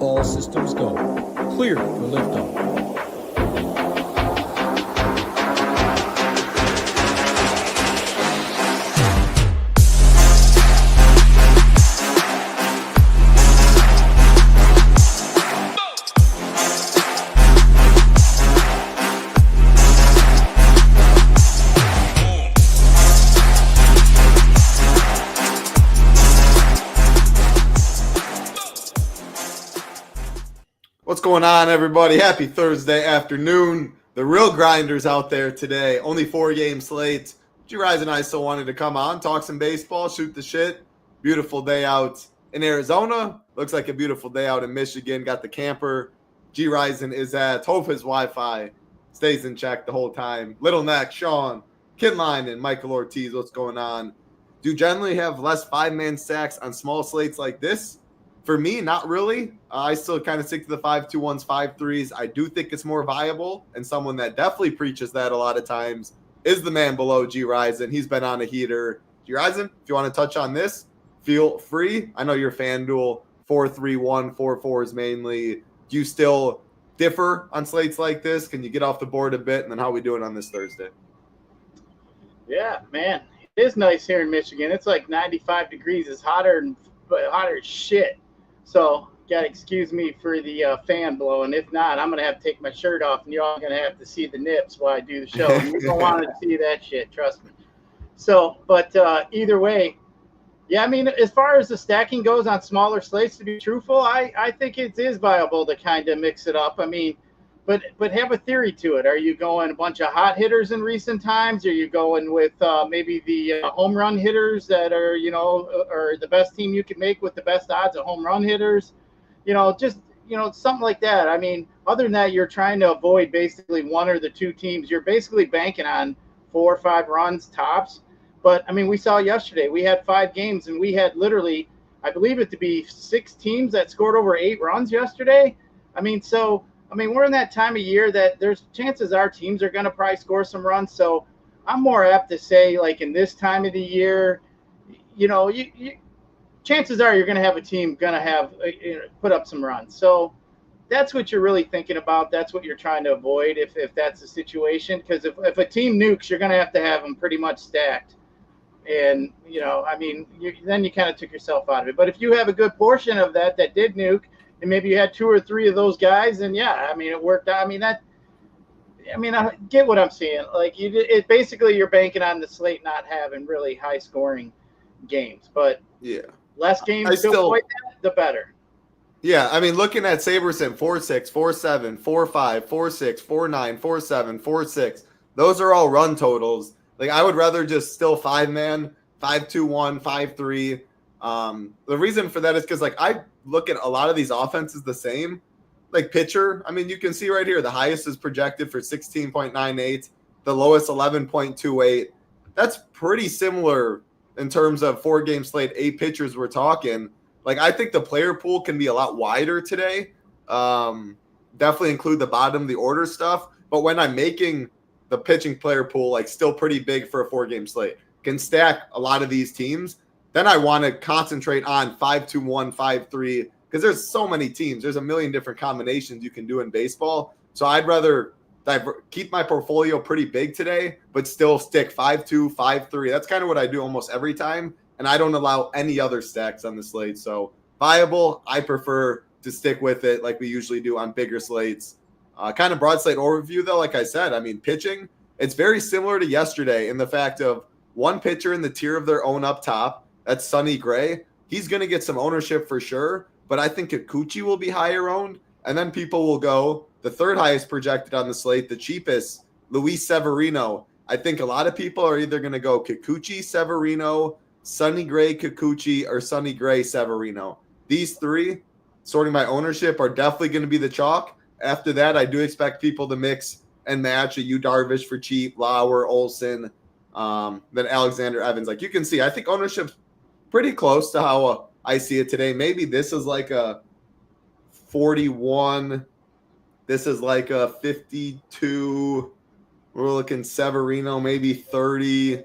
All systems go. Clear for liftoff. What's going on, everybody? Happy Thursday afternoon. The real grinders out there today. Only 4-game slate. Gyiraszin and I still wanted to come on, talk some baseball, shoot the shit. Beautiful day out in Arizona. Looks like a beautiful day out in Michigan. Got the camper. Gyiraszin is at. Hope his Wi-Fi stays in check the whole time. Little Neck, Sean, Kinline, and Michael Ortiz. What's going on? Do you generally have less 5-man stacks on small slates like this? For me, not really. I still kind of stick to the 5-2-1s, 5-3s. I do think it's more viable, and someone that definitely preaches that a lot of times is the man below Gyiraszin. He's been on a heater. Gyiraszin, if you want to touch on this, feel free. I know you're FanDuel 4-3-1, 4-4s mainly. Do you still differ on slates like this? Can you get off the board a bit? And then how are we doing on this Thursday? Yeah, man. It is nice here in Michigan. It's like 95 degrees. It's hotter as shit. So, gotta excuse me for the fan blowing. If not, I'm gonna have to take my shirt off, and you're all gonna have to see the nips while I do the show. And you don't want to see that shit, trust me. So, but either way, yeah. I mean, as far as the stacking goes on smaller slates, to be truthful, I think it is viable to kind of mix it up. I mean, but have a theory to it. Are you going a bunch of hot hitters in recent times? Are you going with maybe the home run hitters that are, or the best team you can make with the best odds of home run hitters? Just something like that. I mean, other than that, you're trying to avoid basically one or the two teams. You're basically banking on 4 or 5 runs tops. But, I mean, we saw yesterday, we had 5 games, and we had literally, I believe it to be 6 teams that scored over 8 runs yesterday. We're in that time of year that there's chances our teams are going to probably score some runs. So I'm more apt to say, like, in this time of the year, chances are you're going to have a team going to have put up some runs. So that's what you're really thinking about. That's what you're trying to avoid if that's the situation. Because if a team nukes, you're going to have them pretty much stacked. And, then you kind of took yourself out of it. But if you have a good portion of that did nuke, and maybe you had 2 or 3 of those guys, and yeah, I mean, it worked out. I get what I'm saying. Like, it basically you're banking on the slate not having really high scoring games, but yeah, less games to avoid that, the better. Yeah, I mean, looking at Saberson 4-6, 4-7, 4-5, 4-6, 4-9, 4-7, 4-6, those are all run totals. Like, I would rather just still 5-man, 5-2-1, 5-3. The reason for that is because, like, I look at a lot of these offenses the same. Like, pitcher, I mean, you can see right here, the highest is projected for 16.98, the lowest 11.28. That's pretty similar in terms of 4-game slate, 8 pitchers we're talking. Like, I think the player pool can be a lot wider today. Definitely include the bottom of the order stuff. But when I'm making the pitching player pool, like, still pretty big for a 4-game slate, can stack a lot of these teams, then I want to concentrate on 5-2-1, 5-3, because there's so many teams. There's a million different combinations you can do in baseball. So I'd rather keep my portfolio pretty big today, but still stick 5-2, 5-3. That's kind of what I do almost every time, and I don't allow any other stacks on the slate. So viable, I prefer to stick with it like we usually do on bigger slates. Kind of broad slate overview, though, like I said, I mean, pitching, it's very similar to yesterday in the fact of one pitcher in the tier of their own up top. That's Sonny Gray. He's going to get some ownership for sure, but I think Kikuchi will be higher owned. And then people will go, the third highest projected on the slate, the cheapest, Luis Severino. I think a lot of people are either going to go Kikuchi, Severino, Sonny Gray, Kikuchi, or Sonny Gray, Severino. These 3, sorting by ownership, are definitely going to be the chalk. After that, I do expect people to mix and match a Yu Darvish for cheap, Lauer, Olsen, then Alexander Evans. Like, you can see, I think ownership's pretty close to how I see it today. Maybe this is like a 41. This is like a 52. We're looking Severino, maybe 30.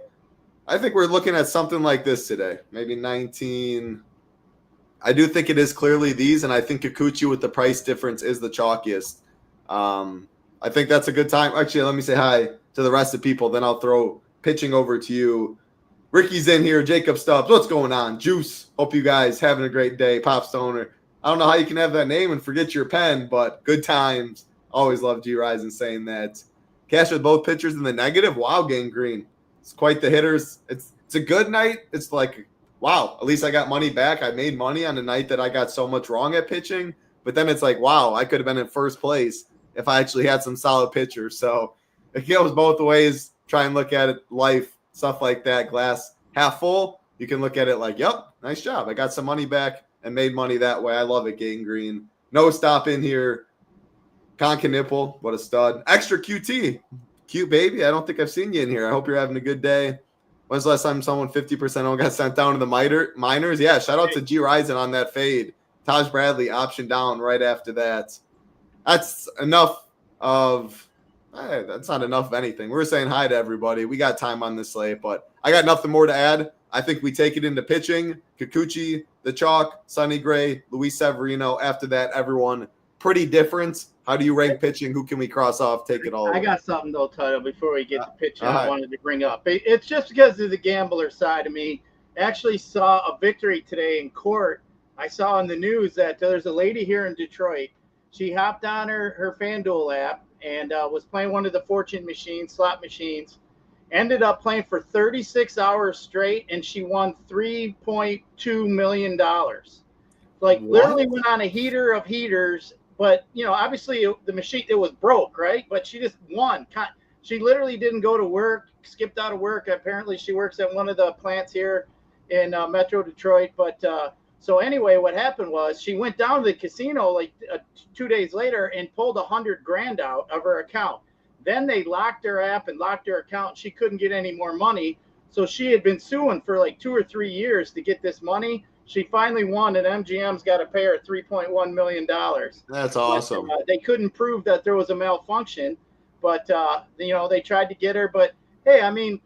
I think we're looking at something like this today. Maybe 19. I do think it is clearly these, and I think Kikuchi with the price difference is the chalkiest. I think that's a good time. Actually, let me say hi to the rest of the people, then I'll throw pitching over to you. Ricky's in here. Jacob Stubbs. What's going on? Juice. Hope you guys having a great day. Pop Stoner. I don't know how you can have that name and forget your pen, but good times. Always love Gyiraszin saying that. Cash with both pitchers in the negative. Wow, Gang Green. It's quite the hitters. It's a good night. It's like, wow, at least I got money back. I made money on the night that I got so much wrong at pitching. But then it's like, wow, I could have been in first place if I actually had some solid pitchers. So it goes both ways. Try and look at it, life, stuff like that. Glass half full. You can look at it like, yep, nice job. I got some money back and made money that way. I love it, Gang Green. No stop in here. Conka Nipple, what a stud. Extra QT. Cute baby. I don't think I've seen you in here. I hope you're having a good day. When's the last time someone 50% on got sent down to the minors? Yeah, shout out to Gyiraszin on that fade. Taj Bradley option down right after that. That's enough of that's not enough of anything. We're saying hi to everybody. We got time on this slate, but I got nothing more to add. I think we take it into pitching. Kikuchi, the chalk, Sonny Gray, Luis Severino. After that, everyone pretty different. How do you rank pitching? Who can we cross off? Take it all. I got something though, Tuttle, before we get to pitching. I wanted to bring up. It's just because of the gambler side of me. I actually saw a victory today in court. I saw in the news that there's a lady here in Detroit. She hopped on her FanDuel app and was playing one of the fortune machines, slot machines. Ended up playing for 36 hours straight, and she won $3.2 million. Like, literally went on a heater of heaters. But, you know, obviously the machine, it was broke, right? But she just won. She literally didn't go to work, skipped out of work. Apparently she works at one of the plants here in Metro Detroit. But so anyway, what happened was she went down to the casino like 2 days later and pulled $100,000 out of her account. Then they locked her app and locked her account. She couldn't get any more money. So she had been suing for like 2 or 3 years to get this money. She finally won, and MGM's got to pay her $3.1 million. That's awesome. But, they couldn't prove that there was a malfunction, but, you know, they tried to get her. But, hey, I mean,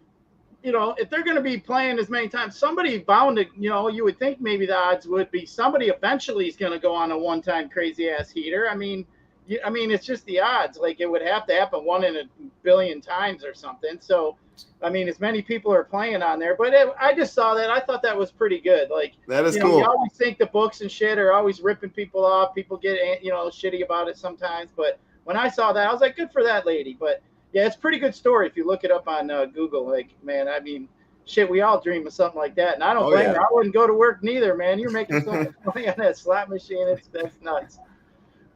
you know, if they're going to be playing as many times, somebody bound to, you know, you would think maybe the odds would be somebody eventually is going to go on a one-time crazy-ass heater. I mean, it's just the odds. Like, it would have to happen 1 in a billion times or something. So, I mean, as many people are playing on there. But I just saw that. I thought that was pretty good. Like, that is cool. You always think the books and shit are always ripping people off. People get, you know, shitty about it sometimes. But when I saw that, I was like, good for that lady. But, yeah, it's a pretty good story if you look it up on Google. Like, man, I mean, shit, we all dream of something like that. And I don't blame her. I wouldn't go to work neither, man. You're making so much money on that slot machine. That's nuts.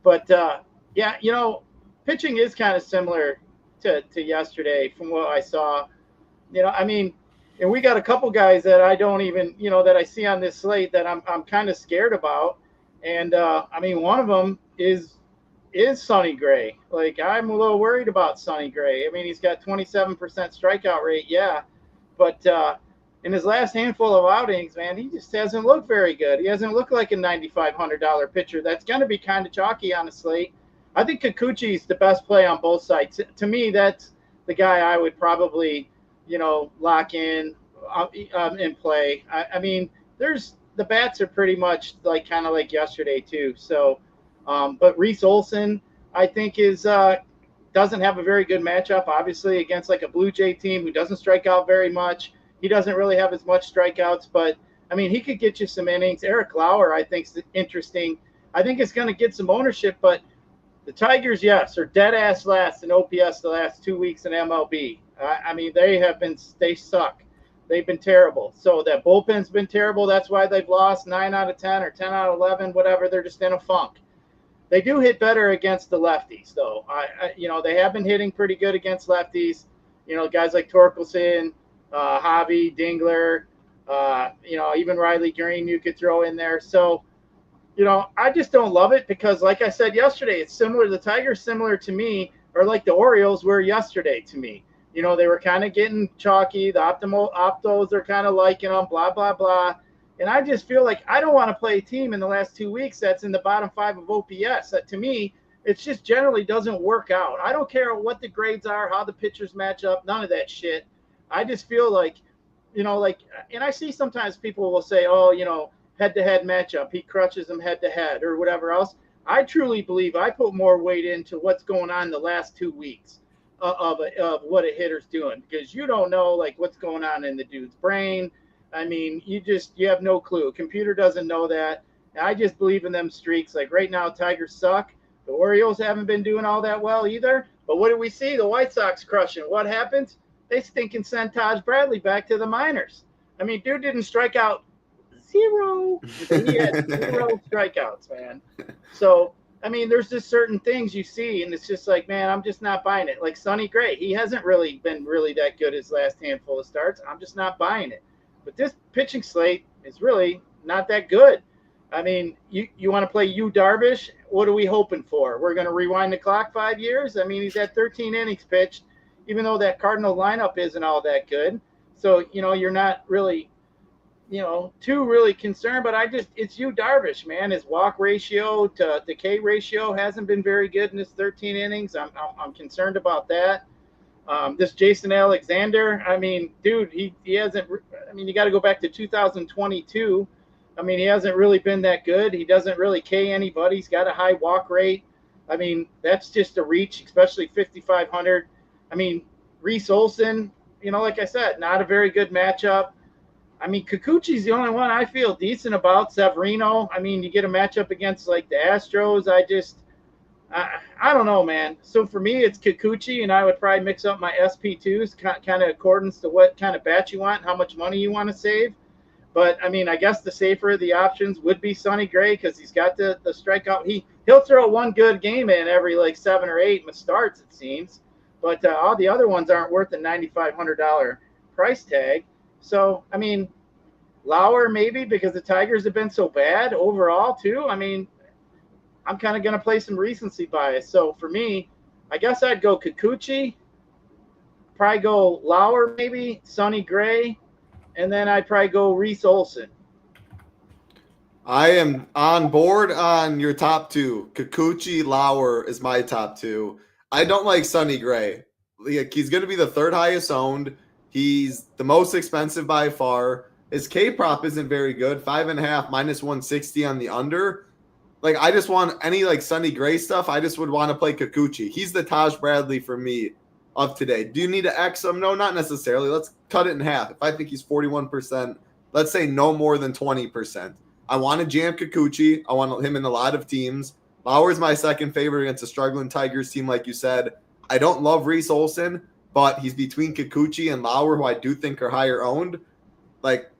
But, yeah, you know, pitching is kind of similar to yesterday from what I saw. You know, I mean, and we got a couple guys that I don't even, you know, that I see on this slate that I'm kind of scared about. And, I mean, one of them is Sonny Gray. Like, I'm a little worried about Sonny Gray. I mean, he's got 27% strikeout rate, yeah. But in his last handful of outings, man, he just hasn't looked very good. He hasn't looked like a $9,500 pitcher. That's going to be kind of chalky on the slate. I think Kikuchi's the best play on both sides. To me, that's the guy I would probably, you know, lock in and play. I mean, the bats are pretty much like kind of like yesterday too. So, but Reese Olson, I think doesn't have a very good matchup, obviously, against like a Blue Jay team who doesn't strike out very much. He doesn't really have as much strikeouts, but I mean, he could get you some innings. Eric Lauer, I think, is interesting. I think it's going to get some ownership, but the Tigers, yes, are dead ass last in OPS the last 2 weeks in MLB. I mean, they suck. They've been terrible. So that bullpen's been terrible. That's why they've lost 9 out of 10 or 10 out of 11, whatever. They're just in a funk. They do hit better against the lefties, though. You know, they have been hitting pretty good against lefties. You know, guys like Torkelson, Javi, Dingler, you know, even Riley Green you could throw in there. So, you know, I just don't love it because, like I said yesterday, it's similar. The Tigers, similar to me, or like the Orioles were yesterday to me. You know, they were kind of getting chalky. The optos are kind of liking them, blah, blah, blah. And I just feel like I don't want to play a team in the last 2 weeks that's in the bottom 5 of OPS. That, to me, it just generally doesn't work out. I don't care what the grades are, how the pitchers match up, none of that shit. I just feel like, you know, like, and I see sometimes people will say, oh, you know, head-to-head matchup. He crushes them head-to-head or whatever else. I truly believe I put more weight into what's going on the last 2 weeks of what a hitter's doing, because you don't know like what's going on in the dude's brain. I mean, you have no clue. Computer doesn't know that. And I just believe in them streaks. Like right now, Tigers suck. The Orioles haven't been doing all that well either. But what do we see? The White Sox crushing. What happens? They stinking send Taj Bradley back to the minors. I mean, dude didn't strike out 0. He had 0 strikeouts, man. So, I mean, there's just certain things you see, and it's just like, man, I'm just not buying it. Like Sonny Gray, he hasn't really been really that good his last handful of starts. I'm just not buying it. But this pitching slate is really not that good. I mean, you want to play Yu Darvish? What are we hoping for? We're going to rewind the clock 5 years? I mean, he's at 13 innings pitched, even though that Cardinal lineup isn't all that good. So, you're not really, too really concerned. But it's Yu Darvish, man. His walk ratio to K ratio hasn't been very good in his 13 innings. I'm concerned about that. This Jason Alexander, I mean, dude, he hasn't – I mean, you got to go back to 2022. I mean, he hasn't really been that good. He doesn't really K anybody. He's got a high walk rate. I mean, that's just a reach, especially 5,500. I mean, Reese Olson, like I said, not a very good matchup. I mean, Kikuchi's the only one I feel decent about. Severino, I mean, you get a matchup against, like, the Astros. I don't know, man. So for me, it's Kikuchi, and I would probably mix up my SP2s kind of according to what kind of bat you want, how much money you want to save. But, I mean, I guess the safer of the options would be Sonny Gray because he's got the strikeout. He'll throw one good game in every, like, 7 or 8 starts, it seems. But all the other ones aren't worth the $9,500 price tag. So, I mean, Lauer maybe because the Tigers have been so bad overall, too. I mean, I'm kind of going to play some recency bias. So, for me, I guess I'd go Kikuchi, probably go Lauer maybe, Sonny Gray, and then I'd probably go Reese Olson. I am on board on your top 2. Kikuchi, Lauer is my top 2. I don't like Sonny Gray. He's going to be the 3rd highest owned. He's the most expensive by far. His K prop isn't very good. 5.5 minus 160 on the under. Like, I just want any like Sonny Gray stuff. I just would want to play Kikuchi. He's the Taj Bradley for me of today. Do you need to X him? No, not necessarily. Let's cut it in half. If I think he's 41%, let's say no more than 20%. I want to jam Kikuchi. I want him in a lot of teams. Lauer's my second favorite against a struggling Tigers team, like you said. I don't love Reese Olson, but he's between Kikuchi and Lauer, who I do think are higher owned. Like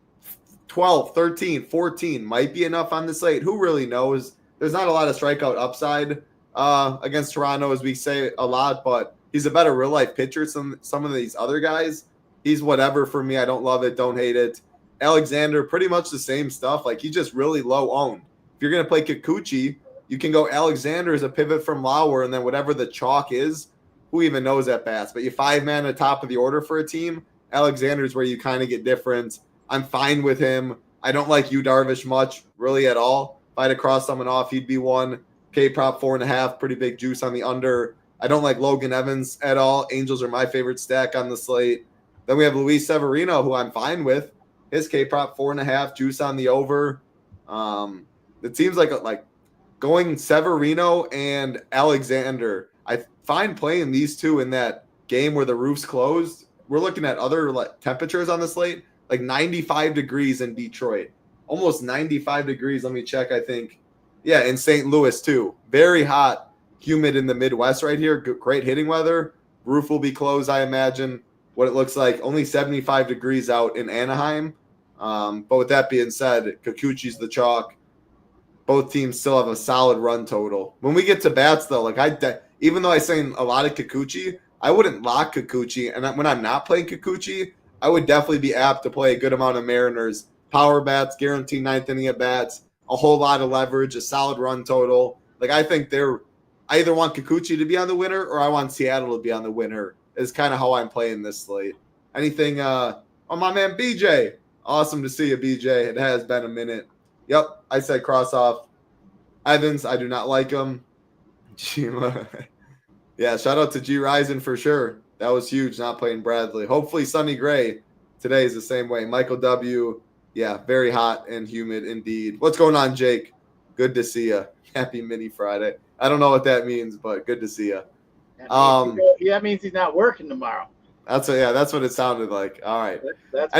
12, 13, 14 might be enough on the slate. Who really knows? There's not a lot of strikeout upside against Toronto, as we say a lot, but he's a better real-life pitcher than some of these other guys. He's whatever for me. I don't love it. Don't hate it. Alexander, pretty much the same stuff. Like, he's just really low owned. If you're going to play Kikuchi, you can go Alexander as a pivot from Lauer, and then whatever the chalk is, who even knows at bats. But you 5-man at the top of the order for a team, Alexander's where you kind of get different. I'm fine with him. I don't like Yu Darvish much, really at all. If I had to cross someone off, he'd be one. K prop 4.5, pretty big juice on the under. I don't like Logan Evans at all. Angels are my favorite stack on the slate. Then we have Luis Severino, who I'm fine with. His K prop 4.5, juice on the over. It seems like going Severino and Alexander. I find playing these two in that game where the roof's closed. We're looking at other temperatures on the slate, like 95 degrees in Detroit, almost 95 degrees. Let me check. I think, yeah, in St. Louis too. Very hot, humid in the Midwest right here. Great hitting weather. Roof will be closed, I imagine. What it looks like, only 75 degrees out in Anaheim. But with that being said, Kikuchi's the chalk. Both teams still have a solid run total. When we get to bats, though, even though I say a lot of Kikuchi, I wouldn't lock Kikuchi. And when I'm not playing Kikuchi, I would definitely be apt to play a good amount of Mariners. Power bats, guaranteed 9th inning at bats, a whole lot of leverage, a solid run total. I think I either want Kikuchi to be on the winner or I want Seattle to be on the winner. Is kind of how I'm playing this slate. Anything my man BJ. Awesome to see you, BJ. It has been a minute. Yep, I said cross off. Evans, I do not like him. Yeah, shout out to Gyiraszin for sure. That was huge, not playing Bradley. Hopefully Sonny Gray today is the same way. Michael W. Yeah, very hot and humid indeed. What's going on, Jake? Good to see you. Happy Mini Friday. I don't know what that means, but good to see you. That means he's not working tomorrow. That's what it sounded like. All right. That's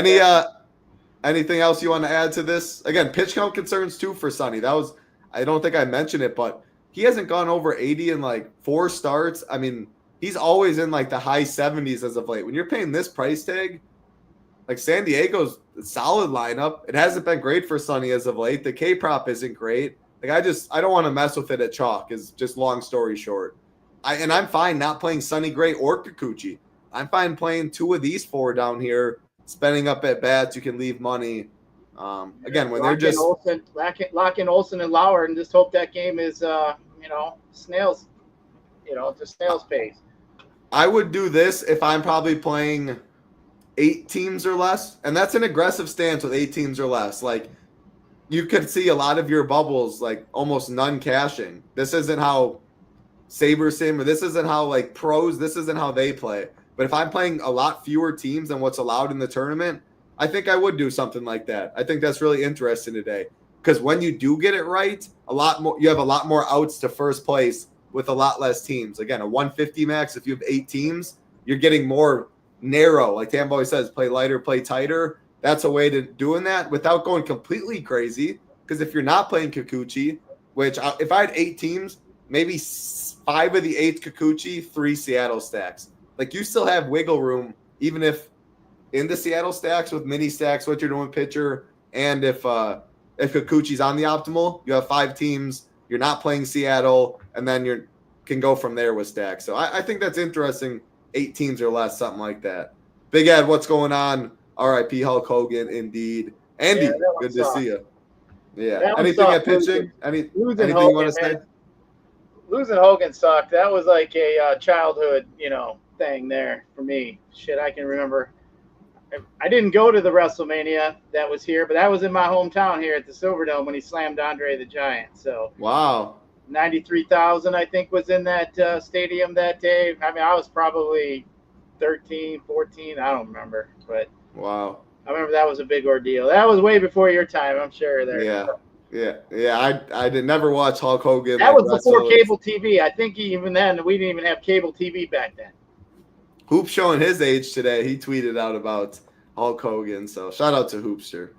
Anything else you want to add to this? Again, pitch count concerns too for Sonny. I don't think I mentioned it, but he hasn't gone over 80 in like 4 starts. I mean, he's always in like the high 70s as of late. When you're paying this price tag, like San Diego's a solid lineup. It hasn't been great for Sonny as of late. The K prop isn't great. Like I don't want to mess with it at chalk. Is just long story short. I'm fine not playing Sonny Gray or Kikuchi. I'm fine playing 2 of these 4 down here, spending up at bats. You can leave money. Again, when they're just lock in Olsen and Lauer and just hope that game is snails, just snail's pace. I would do this if I'm probably playing 8 teams or less, and that's an aggressive stance with 8 teams or less. Like you could see a lot of your bubbles, like almost none cashing. This isn't how SaberSim, or this isn't how like pros, this isn't how they play. But if I'm playing a lot fewer teams than what's allowed in the tournament, I think I would do something like that. I think that's really interesting today because when you do get it right, you have a lot more outs to first place with a lot less teams. Again, a 150 max, if you have 8 teams, you're getting more narrow. Like Tambo always says, play lighter, play tighter. That's a way to doing that without going completely crazy. Because if you're not playing Kikuchi, if I had 8 teams, maybe 5 of the 8 Kikuchi, 3 Seattle stacks. Like you still have wiggle room, even if in the Seattle stacks with mini stacks, what you're doing with pitcher, and if Kikuchi's on the optimal, you have 5 teams. You're not playing Seattle, and then you can go from there with stacks. So I think that's interesting. 8 teams or less, something like that. Big Ed, what's going on? R.I.P. Hulk Hogan, indeed. Andy, good to see you. Yeah. Anything at pitching? Anything you want to say? Losing Hogan sucked. That was like a childhood, thing there for me. Shit, I can remember. I didn't go to the WrestleMania that was here, but that was in my hometown here at the Silverdome when he slammed Andre the Giant. So wow, 93,000 I think was in that stadium that day. I mean, I was probably 13, 14. I don't remember, but wow, I remember that was a big ordeal. That was way before your time, I'm sure. There. Yeah. I did never watch Hulk Hogan. That was before cable TV. I think even then we didn't even have cable TV back then. Hoop showing his age today. He tweeted out about Hulk Hogan. So shout out to Hoopster.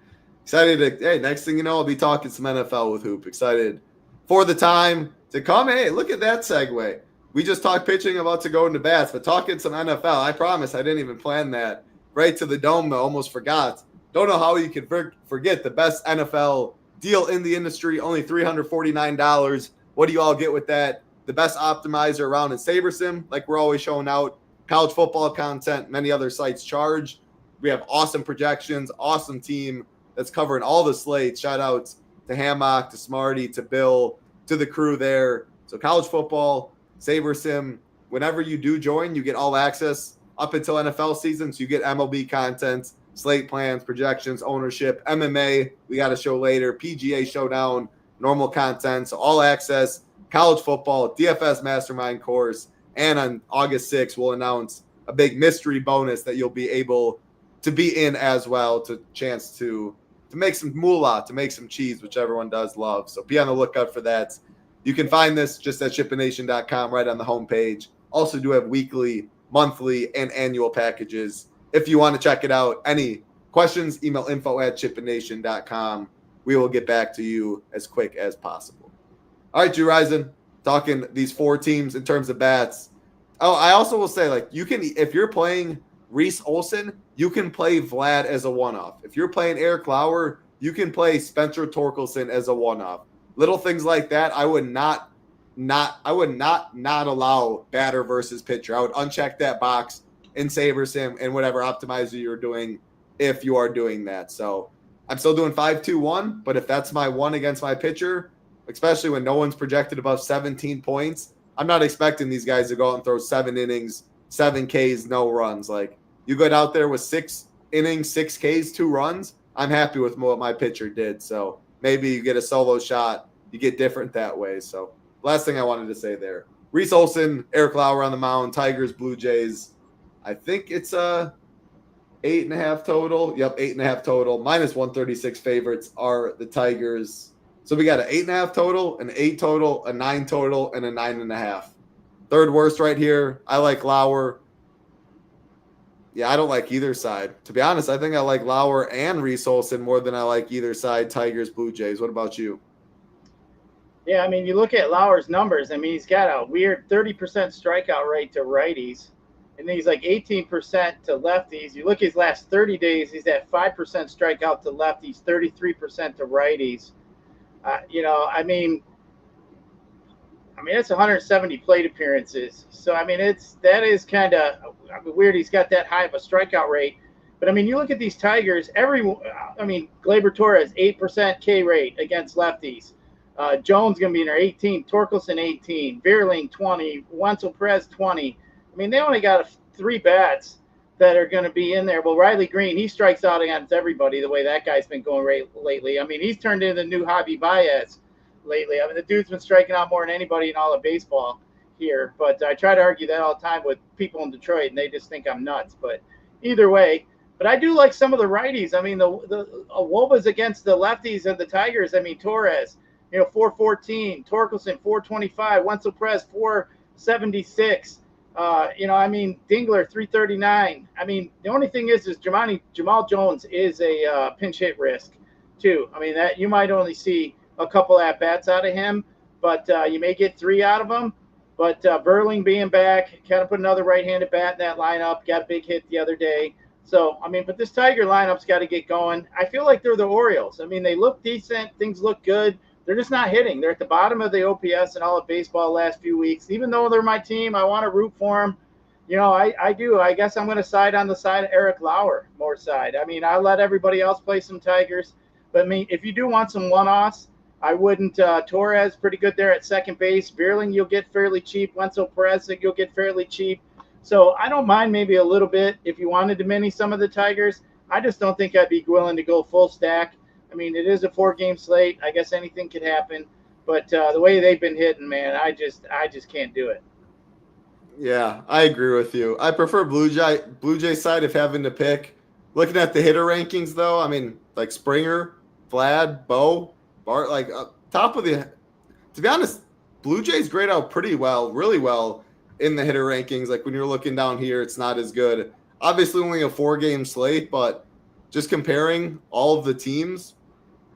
Excited to, next thing you know, I'll be talking some NFL with Hoop. Excited for the time to come. Hey, look at that segue. We just talked pitching, about to go into bats, but talking some NFL. I promise I didn't even plan that. Right to the dome, though, almost forgot. Don't know how you could forget the best NFL deal in the industry, only $349. What do you all get with that? The best optimizer around in SaberSim, like we're always showing out. College football content, many other sites charge. We have awesome projections, awesome team that's covering all the slates. Shout outs to Hammock, to Smarty, to Bill, to the crew there. So college football, SaberSim, whenever you do join, you get all access up until NFL season. So you get MLB content, slate plans, projections, ownership, MMA, we got a show later, PGA Showdown, normal content. So all access, college football, DFS Mastermind course. And on August 6th, we'll announce a big mystery bonus that you'll be able to be in as well, to chance to make some moolah, to make some cheese, which everyone does love. So be on the lookout for that. You can find this just at ShipItNation.com right on the homepage. Also do have weekly, monthly, and annual packages. If you want to check it out, any questions, email info@ShipItNation.com. We will get back to you as quick as possible. All right, Gyiraszin. Talking these 4 teams in terms of bats. Oh, I also will say, like, you can, if you're playing Reese Olson, you can play Vlad as a one-off. If you're playing Eric Lauer, you can play Spencer Torkelson as a one-off. Little things like that, I would not allow batter versus pitcher. I would uncheck that box in SaberSim and whatever optimizer you're doing if you are doing that. So I'm still doing 5-2-1, but if that's my one against my pitcher, especially when no one's projected above 17 points, I'm not expecting these guys to go out and throw 7 innings, 7 Ks, no runs. Like, you go out there with 6 innings, 6 Ks, 2 runs, I'm happy with what my pitcher did. So maybe you get a solo shot, you get different that way. So last thing I wanted to say there. Reese Olson, Eric Lauer on the mound, Tigers, Blue Jays. I think it's 8.5 total. Yep, 8.5 total. Minus 136 favorites are the Tigers. So we got an 8.5 total, an 8 total, a 9 total, and a 9.5. Third worst right here. I like Lauer. Yeah, I don't like either side. To be honest, I think I like Lauer and Reese Olson more than I like either side, Tigers, Blue Jays. What about you? Yeah, I mean, you look at Lauer's numbers. I mean, he's got a weird 30% strikeout rate to righties, and then he's like 18% to lefties. You look at his last 30 days, he's at 5% strikeout to lefties, 33% to righties. I mean, it's 170 plate appearances. So, I mean, that is kind of weird. He's got that high of a strikeout rate. But, I mean, you look at these Tigers, Gleyber Torres, 8% K rate against lefties. Jones going to be in there, 18. Torkelson, 18. Vierling, 20. Wenzel Perez, 20. I mean, they only got 3 bats that are going to be in there. Well, Riley Green, he strikes out against everybody the way that guy's been going lately. I mean, he's turned into the new Javi Baez lately. I mean, the dude's been striking out more than anybody in all of baseball here. But I try to argue that all the time with people in Detroit, and they just think I'm nuts. But either way, but I do like some of the righties. I mean, the Wobas against the lefties and the Tigers. I mean, Torres, 414, Torkelson, 425, Wenzel Perez, 476. Dingler, 339. I mean, the only thing is Jamal Jones is a pinch hit risk too. I mean, that you might only see a couple at bats out of him, but you may get 3 out of him. But Vierling being back, kind of put another right-handed bat in that lineup. Got a big hit the other day. So, I mean, but this Tiger lineup's got to get going. I feel like they're the Orioles. I mean, they look decent. Things look good. They're just not hitting. They're at the bottom of the OPS in all of baseball the last few weeks. Even though they're my team, I want to root for them. I do. I guess I'm going to side on the side of Eric Lauer, more side. I mean, I'll let everybody else play some Tigers. But, I mean, if you do want some one-offs, I wouldn't. Torres, pretty good there at second base. Vierling, you'll get fairly cheap. Wenzel Perez, you'll get fairly cheap. So I don't mind maybe a little bit if you wanted to mini some of the Tigers. I just don't think I'd be willing to go full stack. I mean, it is a 4-game slate. I guess anything could happen. But the way they've been hitting, man, I just can't do it. Yeah, I agree with you. I prefer Blue Jay side if having to pick. Looking at the hitter rankings, though, I mean, like Springer, Vlad, Bo, Bart, top of the – to be honest, Blue Jays grade out pretty well, really well in the hitter rankings. Like when you're looking down here, it's not as good. Obviously only a 4-game slate, but just comparing all of the teams,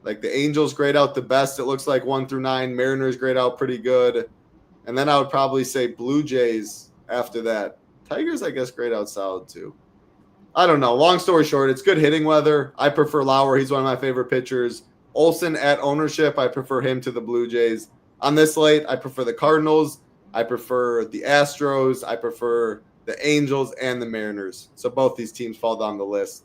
like the Angels grade out the best, it looks like 1 through 9. Mariners grade out pretty good. And then I would probably say Blue Jays after that. Tigers, I guess, grade out solid too. I don't know. Long story short, it's good hitting weather. I prefer Lauer. He's one of my favorite pitchers. Olsen at ownership, I prefer him to the Blue Jays. On this slate, I prefer the Cardinals. I prefer the Astros. I prefer the Angels and the Mariners. So both these teams fall down the list.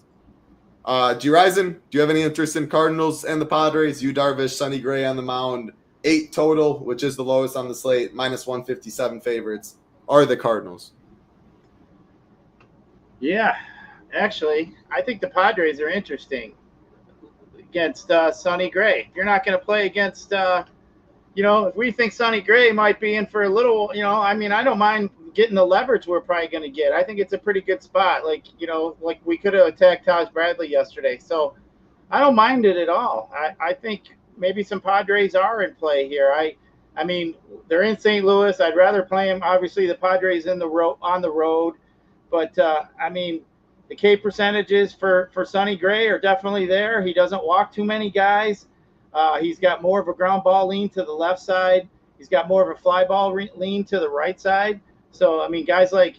Gyiraszin, do you have any interest in Cardinals and the Padres? Yu Darvish, Sonny Gray on the mound. 8 total, which is the lowest on the slate. Minus 157 favorites are the Cardinals. Yeah, actually, I think the Padres are interesting against Sonny Gray. If you're not going to play against, if we think Sonny Gray might be in for a little, I don't mind getting the leverage we're probably going to get. I think it's a pretty good spot. Like we could have attacked Taj Bradley yesterday. So I don't mind it at all. I think maybe some Padres are in play here. I mean, they're in St. Louis. I'd rather play them. Obviously, the Padres on the road. But, the K percentages for Sonny Gray are definitely there. He doesn't walk too many guys. He's got more of a ground ball lean to the left side. He's got more of a fly ball lean to the right side. So, guys like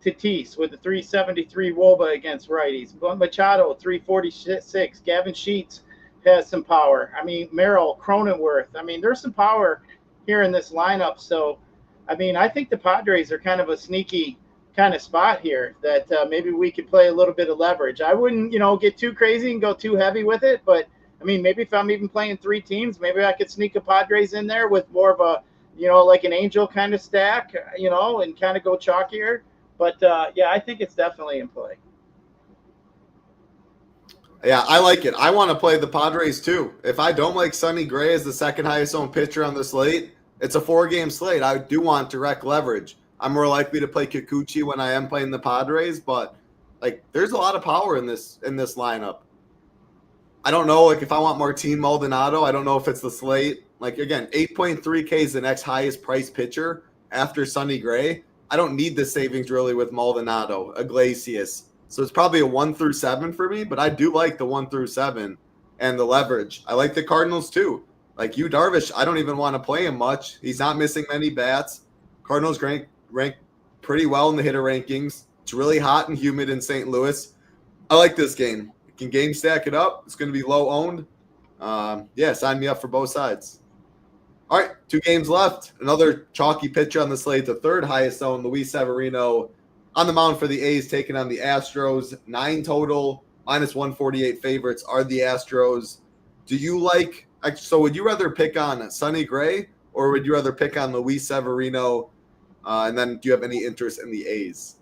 Tatis with the 373 WOBA against righties. Machado, 346. Gavin Sheets has some power. Merrill, Cronenworth. There's some power here in this lineup. So, I think the Padres are kind of a sneaky kind of spot here that maybe we could play a little bit of leverage. I wouldn't, get too crazy and go too heavy with it. But, maybe if I'm even playing 3 teams, maybe I could sneak a Padres in there with more of a, like an Angel kind of stack, and kind of go chalkier. But, I think it's definitely in play. Yeah, I like it. I want to play the Padres too. If I don't like Sonny Gray as the second highest owned pitcher on the slate, it's a 4-game slate. I do want direct leverage. I'm more likely to play Kikuchi when I am playing the Padres, but like there's a lot of power in this lineup. I don't know, like if I want Martin Maldonado, I don't know if it's the slate. Like again, 8.3K is the next highest priced pitcher after Sonny Gray. I don't need the savings really with Maldonado, Iglesias. So it's probably a 1 through 7 for me, but I do like the 1 through 7 and the leverage. I like the Cardinals too. Like you, Darvish, I don't even want to play him much. He's not missing many bats. Cardinals rank pretty well in the hitter rankings. It's really hot and humid in St. Louis. I like this game. You can game stack it up. It's going to be low owned. Yeah, sign me up for both sides. All right, 2 games left. Another chalky pitcher on the slate, the third highest owned, Luis Severino, on the mound for the A's, taking on the Astros. 9 total, minus 148 favorites are the Astros. Do you like – so would you rather pick on Sonny Gray or would you rather pick on Luis Severino? And then do you have any interest in the A's?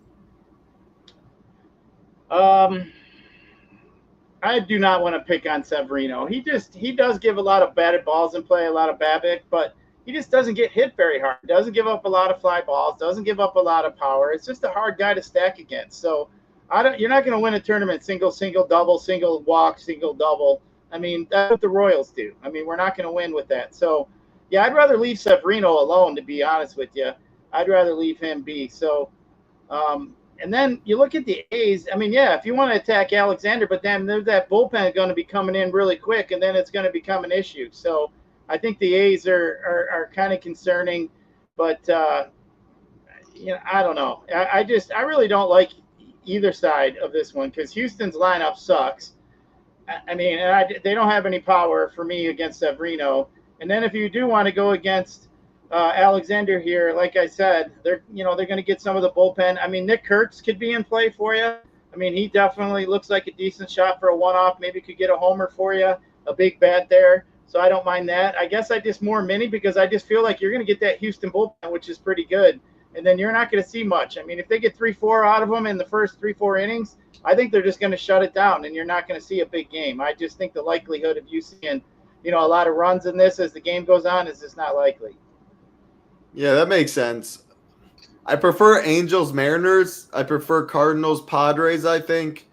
I do not want to pick on Severino. He does give a lot of batted balls in play, a lot of BABIP, but he just doesn't get hit very hard. Doesn't give up a lot of fly balls. Doesn't give up a lot of power. It's just a hard guy to stack against. So you're not going to win a tournament single, double, single walk, single, double. I mean, that's what the Royals do. I mean, we're not going to win with that. So, yeah, I'd rather leave Severino alone, to be honest with you. I'd rather leave him be. So, and then you look at the A's. I mean, yeah, if you want to attack Alexander, but then there's that bullpen going to be coming in really quick, and then it's going to become an issue. So I think the A's are kind of concerning, but I don't know. I really don't like either side of this one because Houston's lineup sucks. I mean, they don't have any power for me against Severino. And then if you do want to go against Alexander here, like I said, they're going to get some of the bullpen. I mean, Nick Kurtz could be in play for you. I mean, he definitely looks like a decent shot for a one-off. Maybe could get a homer for you, a big bat there. So I don't mind that. I guess I just more mini because I just feel like you're going to get that Houston bullpen, which is pretty good. And then you're not going to see much. I mean, if they get 3-4 out of them in the first 3-4 innings, I think they're just going to shut it down, and you're not going to see a big game. I just think the likelihood of you seeing, a lot of runs in this as the game goes on is just not likely. Yeah, that makes sense. I prefer Angels Mariners. I prefer Cardinals Padres, I think.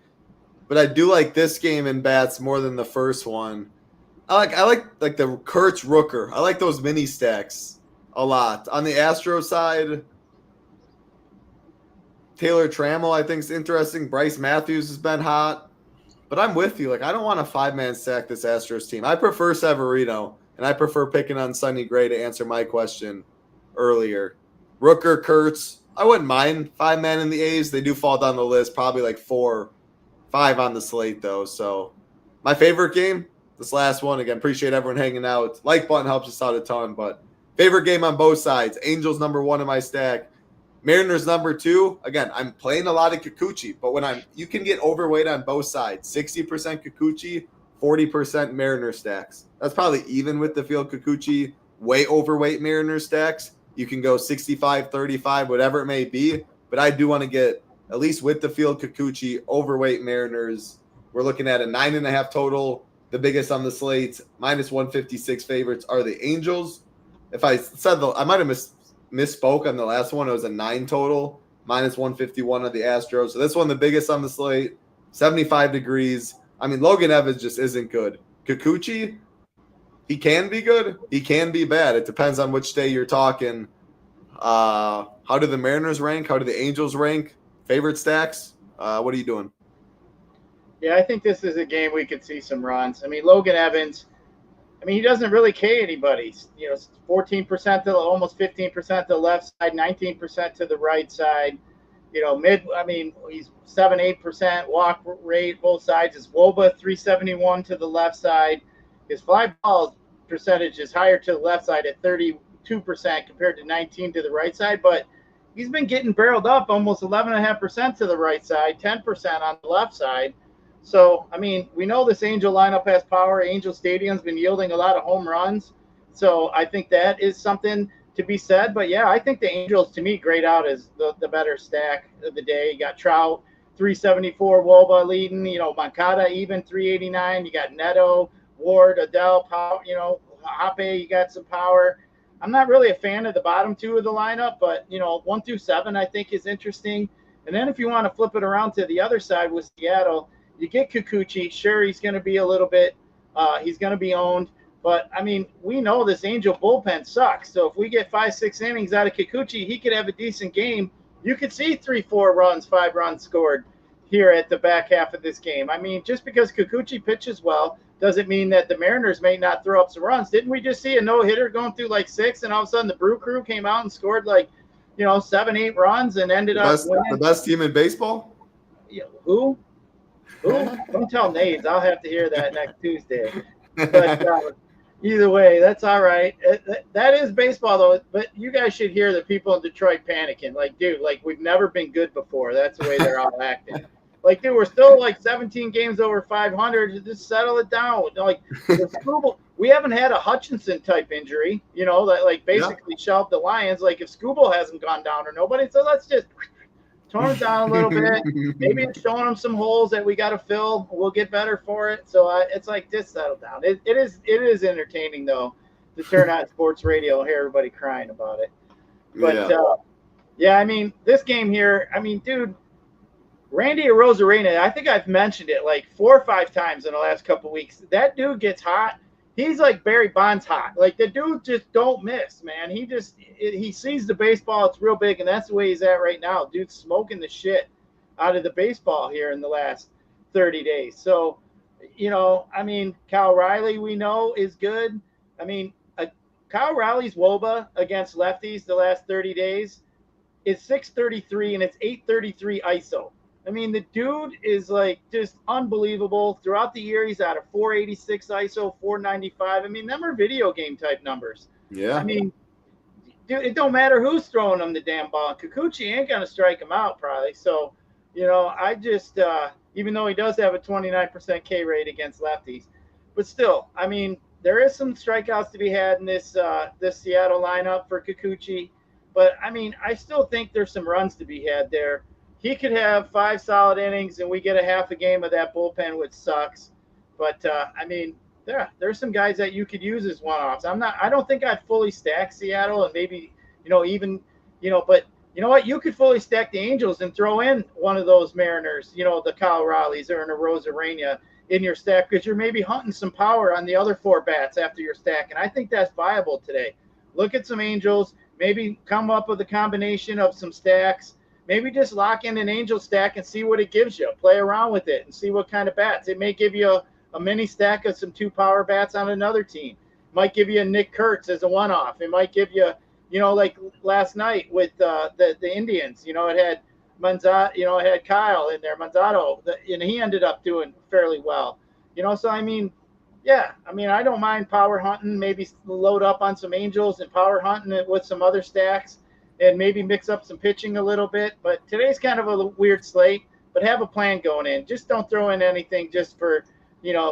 But I do like this game in bats more than the first one. I like the Kurtz Rooker. I like those mini stacks a lot. On the Astro side, Taylor Trammell I think is interesting. Bryce Matthews has been hot. But I'm with you. I don't want a 5-man stack this Astros team. I prefer Severino, and I prefer picking on Sonny Gray to answer my question earlier. Rooker, Kurtz, I wouldn't mind 5-man in the A's. They do fall down the list, probably 4-5 on the slate, though. So my favorite game, this last one. Again, appreciate everyone hanging out. Like button helps us out a ton, but favorite game on both sides. Angels number 1 in my stack. Mariners number 2. Again, I'm playing a lot of Kikuchi, but you can get overweight on both sides. 60% Kikuchi, 40% Mariner stacks. That's probably even with the field Kikuchi. Way overweight Mariner stacks. You can go 65, 35, whatever it may be. But I do want to get, at least with the field Kikuchi, overweight Mariners. We're looking at a 9.5 total. The biggest on the slate, minus 156 favorites are the Angels. If I said I might have misspoke on the last one. It was a 9 total, minus 151 of the Astros. So this one, the biggest on the slate, 75 degrees. I mean, Logan Evans just isn't good. Kikuchi, he can be good. He can be bad. It depends on which day you're talking. How do the Mariners rank? How do the Angels rank? Favorite stacks? What are you doing? Yeah, I think this is a game we could see some runs. I mean, Logan Evans, he doesn't really K anybody. 14% to almost 15% to the left side, 19% to the right side. He's 7-8% walk rate both sides. His WOBA 371 to the left side. His fly ball percentage is higher to the left side at 32% compared to 19 to the right side, but he's been getting barreled up almost 11.5% to the right side, 10% on the left side. So, we know this Angel lineup has power. Angel Stadium's been yielding a lot of home runs. So I think that is something to be said. But, yeah, I think the Angels, to me, grade out as the better stack of the day. You got Trout, 374, Woba leading. Moncada, even 389. You got Neto, Ward, Adele, Hoppe, you got some power. I'm not really a fan of the bottom 2 of the lineup, but, 1 through 7 I think is interesting. And then if you want to flip it around to the other side with Seattle, you get Kikuchi. Sure, he's going to be a little bit he's going to be owned. But, I mean, we know this Angel bullpen sucks. So if we get 5-6 innings out of Kikuchi, he could have a decent game. You could see 3-4 runs, 5 runs scored here at the back half of this game. I mean, just because Kikuchi pitches well doesn't mean that the Mariners may not throw up some runs. Didn't we just see a no-hitter going through like 6, and all of a sudden the Brew Crew came out and scored like, 7-8 runs and ended up winning? The best team in baseball? Yeah, who? Don't tell Nate. I'll have to hear that next Tuesday. But either way, that's all right. That is baseball, though. But you guys should hear the people in Detroit panicking. Like, dude, we've never been good before. That's the way they're all acting. Like, dude, we're still 17 games over 500. Just settle it down. We haven't had a Hutchinson type injury, that basically shelved the Lions. Like, if Scooble hasn't gone down or nobody, so let's just tone it down a little bit. Maybe it's showing them some holes that we got to fill. We'll get better for it. So it's just settle down. It is entertaining, though, to turn on sports radio and hear everybody crying about it. But, I mean, this game here, I mean, dude, Randy Arozarena, I think I've mentioned it 4 or 5 times in the last couple of weeks. That dude gets hot. He's like Barry Bonds hot. The dude just don't miss, man. He sees the baseball. It's real big, and that's the way he's at right now. Dude's smoking the shit out of the baseball here in the last 30 days. So, I mean, Kyle Riley we know is good. I mean, Kyle Riley's WOBA against lefties the last 30 days is 633, and it's 833 ISO. I mean, the dude is just unbelievable. Throughout the year, he's at a 486 ISO, 495. I mean, them are video game type numbers. Yeah. I mean, dude, it don't matter who's throwing him the damn ball. Kikuchi ain't going to strike him out probably. So, I just, even though he does have a 29% K rate against lefties, but still, I mean, there is some strikeouts to be had in this Seattle lineup for Kikuchi. But, I mean, I still think there's some runs to be had there. He could have 5 solid innings, and we get a half a game of that bullpen, which sucks. But I mean, there's some guys that you could use as one-offs. I don't think I'd fully stack Seattle, and maybe but you know what? You could fully stack the Angels and throw in one of those Mariners, the Kyle Raleighs or an Arozarena in your stack, because you're maybe hunting some power on the other 4 bats after your stack, and I think that's viable today. Look at some Angels, maybe come up with a combination of some stacks. Maybe just lock in an Angel stack and see what it gives you. Play around with it and see what kind of bats. It may give you a mini stack of some 2 power bats on another team. It might give you a Nick Kurtz as a one-off. It might give you, like last night with the Indians. It had Manzano, it had Kyle in there, Manzano, and he ended up doing fairly well. So I mean, I don't mind power hunting. Maybe load up on some Angels and power hunting it with some other stacks, and maybe mix up some pitching a little bit. But today's kind of a weird slate, but have a plan going in. Just don't throw in anything just for,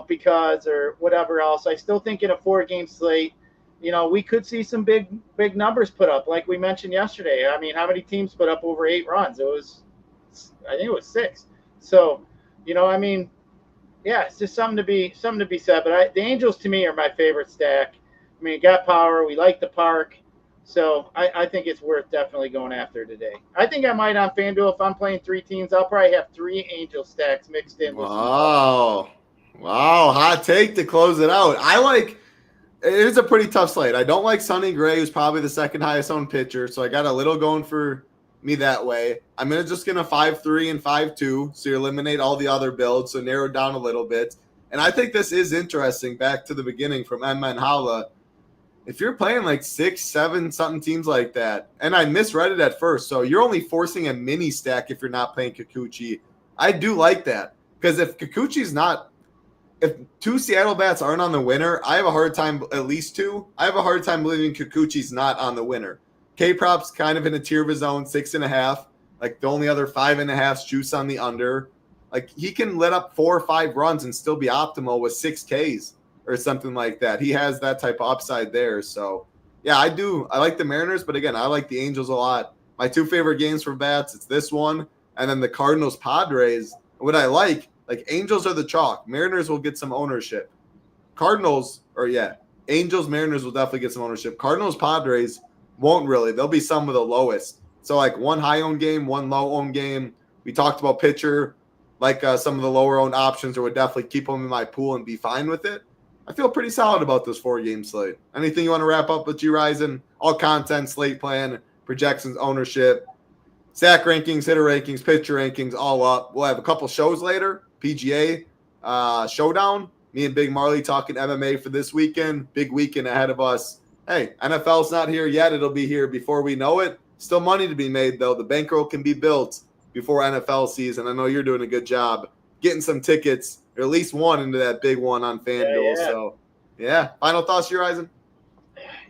because or whatever else. I still think in a 4-game slate, we could see some big numbers put up, like we mentioned yesterday. I mean, how many teams put up over 8 runs? I think it was 6. So, I mean, it's just something to be said. But the Angels to me are my favorite stack. I mean, got power. We like the park. So I think it's worth definitely going after today. I think I might on FanDuel, if I'm playing 3 teams, I'll probably have 3 Angel stacks mixed in. Wow, hot take to close it out. It is a pretty tough slate. I don't like Sonny Gray, who's probably the second highest owned pitcher, so I got a little going for me that way. I'm just going to 5-3 and 5-2, so you eliminate all the other builds, so narrow down a little bit. And I think this is interesting, back to the beginning from MN Hala. If you're playing 6, 7 something teams like that, and I misread it at first, so you're only forcing a mini stack if you're not playing Kikuchi. I do like that, because if 2 Seattle bats aren't on the winner, I have a hard time, at least 2, I have a hard time believing Kikuchi's not on the winner. K-Prop's kind of in a tier of his own, 6.5. The only other 5.5 juice on the under. He can let up 4 or 5 runs and still be optimal with 6 Ks. Or something like that. He has that type of upside there. So, yeah, I do. I like the Mariners, but again, I like the Angels a lot. My 2 favorite games for bats, it's this one, and then the Cardinals-Padres. What I like Angels are the chalk. Mariners will get some ownership. Angels, Mariners will definitely get some ownership. Cardinals-Padres won't really. They'll be some of the lowest. So, 1 high-owned game, 1 low-owned game. We talked about pitcher, like some of the lower-owned options, or would definitely keep them in my pool and be fine with it. I feel pretty solid about this 4-game slate. Anything you want to wrap up with Gyiraszin? All content, slate plan, projections, ownership, sack rankings, hitter rankings, pitcher rankings, all up. We'll have a couple shows later. PGA Showdown. Me and Big Marley talking MMA for this weekend. Big weekend ahead of us. Hey, NFL's not here yet. It'll be here before we know it. Still money to be made, though. The bankroll can be built before NFL season. I know you're doing a good job getting some tickets, or at least one, into that big one on FanDuel. Yeah. So, yeah. Final thoughts, Gyiraszin?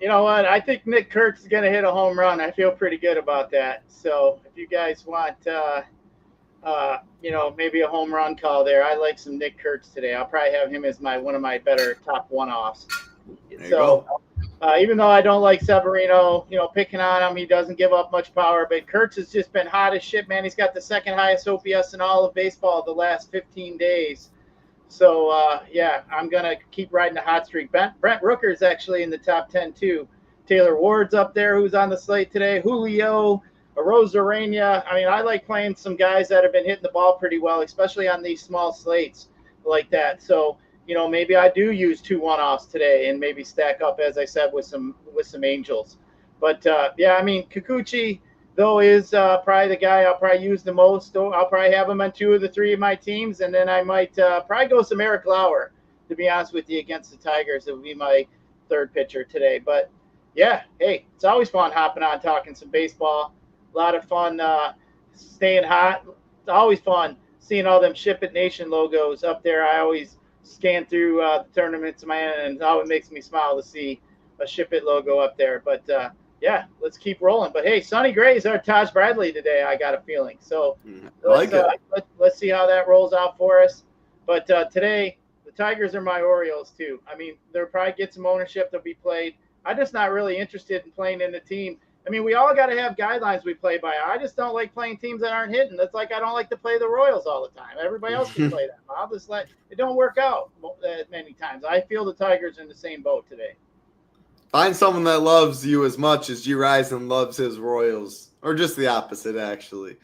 You know what? I think Nick Kurtz is going to hit a home run. I feel pretty good about that. So if you guys want, maybe a home run call there, I like some Nick Kurtz today. I'll probably have him as one of my better top one-offs. So even though I don't like Severino, picking on him, he doesn't give up much power. But Kurtz has just been hot as shit, man. He's got the second highest OPS in all of baseball the last 15 days. So, I'm going to keep riding the hot streak. Brent Rooker's actually in the top 10, too. Taylor Ward's up there, who's on the slate today. Julio, Arozarena. I mean, I like playing some guys that have been hitting the ball pretty well, especially on these small slates like that. So, maybe I do use 2 one-offs today and maybe stack up, as I said, with some Angels. But, Kikuchi, though, is probably the guy I'll probably use the most. I'll probably have him on 2 of the 3 of my teams, and then I might probably go some Eric Lauer, to be honest with you, against the Tigers. It would be my 3rd pitcher today. But, yeah, hey, it's always fun hopping on, talking some baseball. A lot of fun staying hot. It's always fun seeing all them SHIPIT Nation logos up there. I always scan through the tournaments, man, and it always makes me smile to see a SHIPIT logo up there. But, let's keep rolling. But, hey, Sonny Gray's our Taj Bradley today, I got a feeling. So let's see how that rolls out for us. But today, the Tigers are my Orioles, too. I mean, they'll probably get some ownership. They'll be played. I'm just not really interested in playing in the team. I mean, we all got to have guidelines we play by. I just don't like playing teams that aren't hitting. That's like I don't like to play the Royals all the time. Everybody else can play them. I'll just let it don't work out many times. I feel the Tigers are in the same boat today. Find someone that loves you as much as Gyiraszin loves his Royals, or just the opposite, actually.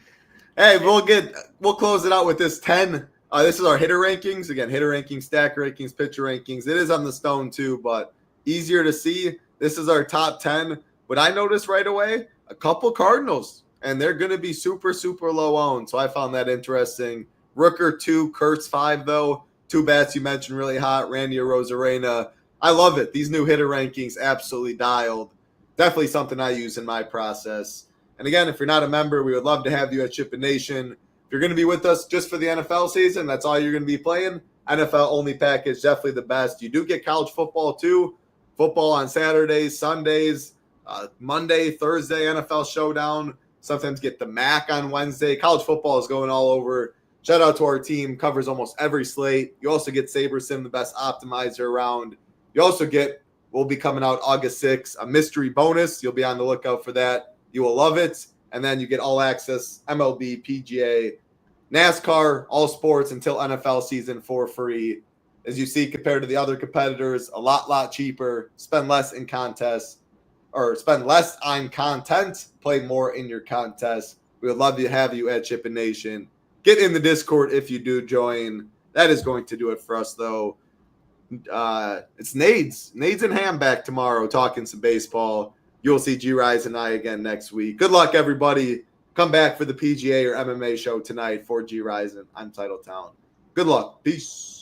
Hey, we'll close it out with this 10. This is our hitter rankings. Again, hitter rankings, stack rankings, pitcher rankings. It is on the stone too, but easier to see. This is our top 10. What I noticed right away, a couple Cardinals, and they're going to be super, super low owned. So I found that interesting. Rooker 2, Kurtz 5, though. 2 bats you mentioned really hot. Randy Arozarena. I love it. These new hitter rankings absolutely dialed. Definitely something I use in my process. And again, if you're not a member, we would love to have you at SHIPIT Nation. If you're going to be with us just for the NFL season, that's all you're going to be playing. NFL only package, definitely the best. You do get college football too. Football on Saturdays, Sundays, Monday, Thursday, NFL Showdown. Sometimes get the MAC on Wednesday. College football is going all over. Shout out to our team. Covers almost every slate. You also get SaberSim, the best optimizer around. You also we'll be coming out August 6th, a mystery bonus. You'll be on the lookout for that. You will love it. And then you get all access, MLB, PGA, NASCAR, all sports until NFL season for free. As you see, compared to the other competitors, a lot cheaper. Spend less in contests, or spend less on content, play more in your contest. We would love to have you at SHIPIT Nation. Get in the Discord if you do join. That is going to do it for us, though. It's Nades and Ham back tomorrow talking some baseball. You'll see Gyiraszin and I again next week. Good luck, everybody. Come back for the PGA or MMA show tonight for Gyiraszin on Titletown. Good luck. Peace.